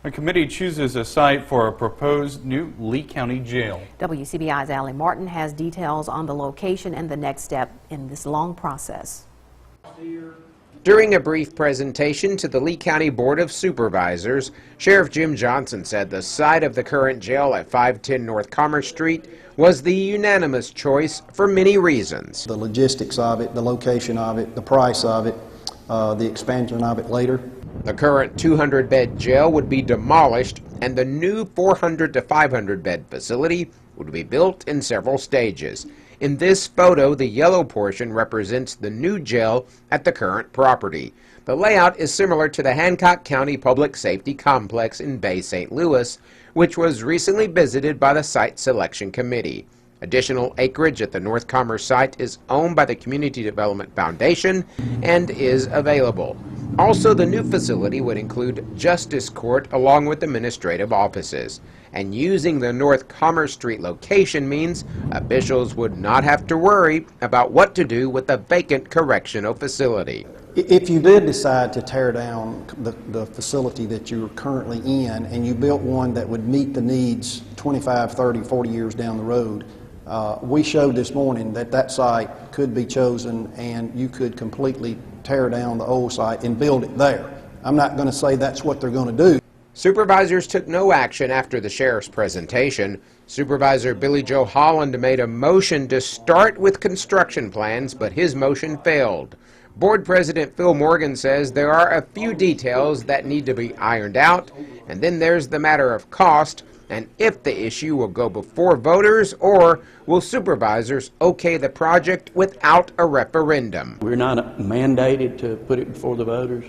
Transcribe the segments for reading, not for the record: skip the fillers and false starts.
A committee chooses a site for a proposed new Lee County jail. WCBI's Allie Martin has details on the location and the next step in this long process. During a brief presentation to the Lee County Board of Supervisors, Sheriff Jim Johnson said the site of the current jail at 510 North Commerce Street was the unanimous choice for many reasons. The logistics of it, the location of it, the price of it, the expansion of it later. The current 200-bed jail would be demolished and the new 400 to 500-bed facility would be built in several stages. In this photo, the yellow portion represents the new jail at the current property. The layout is similar to the Hancock County Public Safety Complex in Bay St. Louis, which was recently visited by the Site Selection Committee. Additional acreage at the North Commerce site is owned by the Community Development Foundation and is available. Also, the new facility would include Justice Court along with administrative offices. And using the North Commerce Street location means officials would not have to worry about what to do with the vacant correctional facility. If you did decide to tear down the facility that you're currently in and you built one that would meet the needs 25, 30, 40 years down the road, we showed this morning that that site could be chosen and you could completely tear down the old site and build it there. I'm not going to say that's what they're going to do. Supervisors took no action after the sheriff's presentation. Supervisor Billy Joe Holland made a motion to start with construction plans, but his motion failed. Board President Phil Morgan says there are a few details that need to be ironed out, and then there's the matter of cost, and if the issue will go before voters, or will supervisors okay the project without a referendum. We're not mandated to put it before the voters.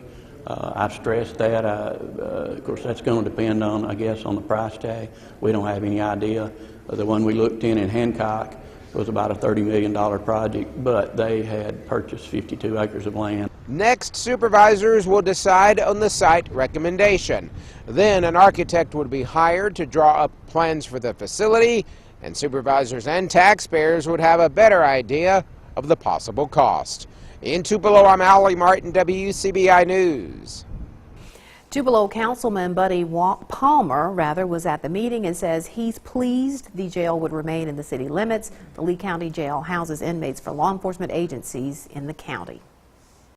I've stressed that. Of course, that's going to depend on, I guess, on the price tag. We don't have any idea. The one we looked in Hancock was about a $30 million project, but they had purchased 52 acres of land. Next, supervisors will decide on the site recommendation. Then an architect would be hired to draw up plans for the facility, and supervisors and taxpayers would have a better idea of the possible cost. In Tupelo, I'm Allie Martin, WCBI News. Tupelo Councilman Buddy Palmer was at the meeting and says he's pleased the jail would remain in the city limits. The Lee County Jail houses inmates for law enforcement agencies in the county.